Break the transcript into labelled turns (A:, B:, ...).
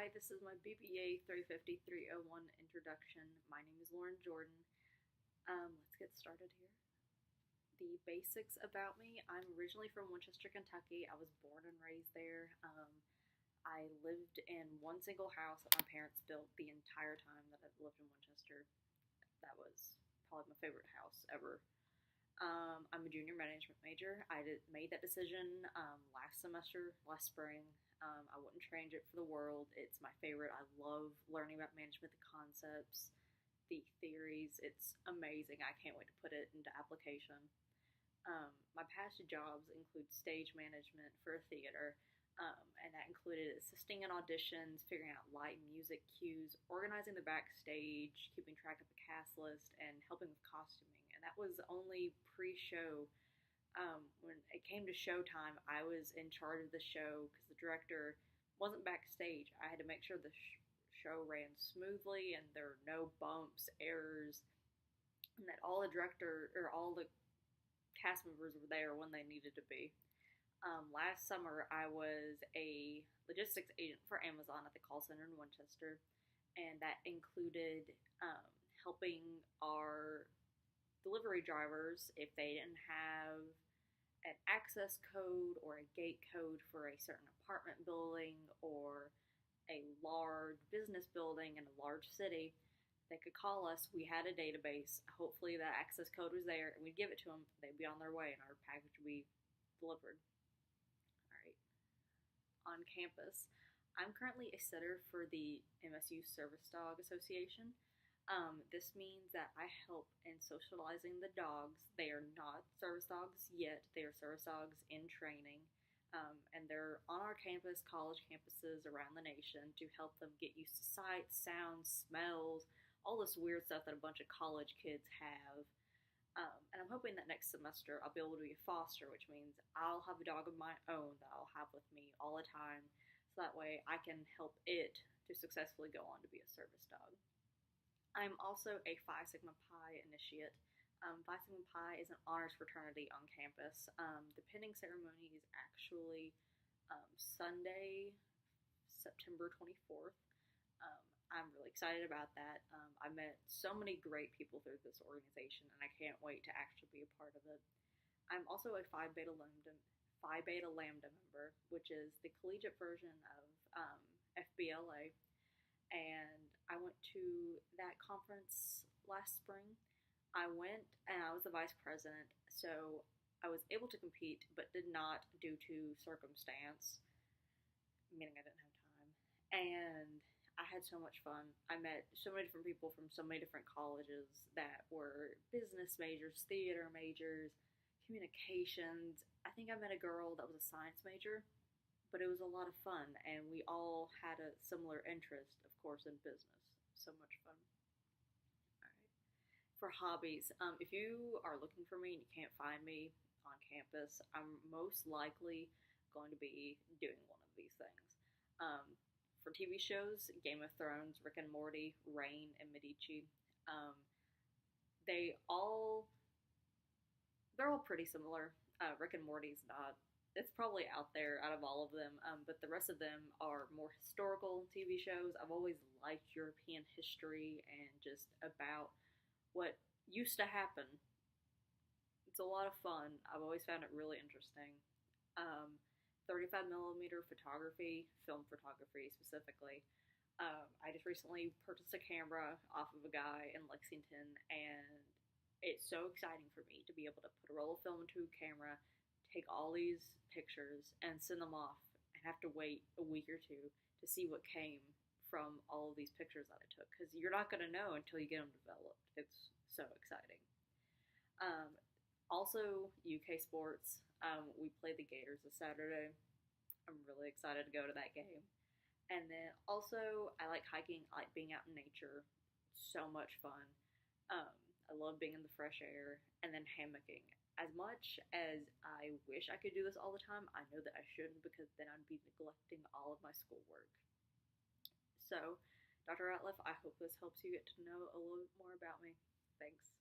A: Hi, this is my BBA 350-301 introduction. My name is Lauren Jordan. Let's get started here. The basics about me. I'm originally from Winchester, Kentucky. I was born and raised there. I lived in one single house that my parents built the entire time that I've lived in Winchester. That was probably my favorite house ever. I'm a junior management major. Made that decision last spring. I wouldn't change it for the world. It's my favorite. I love learning about management, the concepts, the theories. It's amazing. I can't wait to put it into application. My past jobs include stage management for a theater, and that included assisting in auditions, figuring out light and music cues, organizing the backstage, keeping track of the cast list, and helping with costuming. And that was only pre-show. When it came to showtime, I was in charge of the show because the director wasn't backstage. I had to make sure the show ran smoothly and there were no bumps, errors, and that all the cast members were there when they needed to be. Last summer, I was a logistics agent for Amazon at the call center in Winchester, and that included helping our delivery drivers if they didn't have an access code or a gate code for a certain apartment building or a large business building in a large city. They could call us. We had a database. Hopefully that access code was there, and we'd give it to them. They'd be on their way, and our package would be delivered. All right. On campus, I'm currently a sitter for the MSU Service Dog Association. This means that I help in socializing the dogs. They are not service dogs yet. They are service dogs in training. And they're on our campus, college campuses around the nation to help them get used to sights, sounds, smells, all this weird stuff that a bunch of college kids have. And I'm hoping that next semester I'll be able to be a foster, which means I'll have a dog of my own that I'll have with me all the time. So that way I can help it to successfully go on to be a service dog. I'm also a Phi Sigma Pi initiate. Phi Sigma Pi is an honors fraternity on campus. The pinning ceremony is actually Sunday, September 24th. I'm really excited about that. I met so many great people through this organization, and I can't wait to actually be a part of it. I'm also a Phi Beta Lambda member, which is the collegiate version of FBLA. And I went to that conference last spring. I went and I was the vice president, so I was able to compete, but did not due to circumstance, meaning I didn't have time. And I had so much fun. I met so many different people from so many different colleges that were business majors, theater majors, communications. I think I met a girl that was a science major, but it was a lot of fun, and we all had a similar interest, of course, in business. So much fun. All right. For hobbies, if you are looking for me and you can't find me on campus, I'm most likely going to be doing one of these things. For TV shows, Game of Thrones, Rick and Morty, Reign, and Medici, they're all pretty similar. Rick and Morty's not. It's probably out there out of all of them, but the rest of them are more historical TV shows. I've always liked European history and just about what used to happen. It's a lot of fun. I've always found it really interesting. 35 millimeter photography, film photography specifically. I just recently purchased a camera off of a guy in Lexington, and it's so exciting for me to be able to put a roll of film into a camera, take all these pictures and send them off, and have to wait a week or two to see what came from all of these pictures that I took, because you're not going to know until you get them developed. It's so exciting. Also, UK sports. We play the Gators this Saturday. I'm really excited to go to that game. And then also, I like hiking. I like being out in nature. So much fun. I love being in the fresh air. And then hammocking. As much as I wish I could do this all the time, I know that I shouldn't, because then I'd be neglecting all of my schoolwork. So, Dr. Ratliff, I hope this helps you get to know a little bit more about me. Thanks.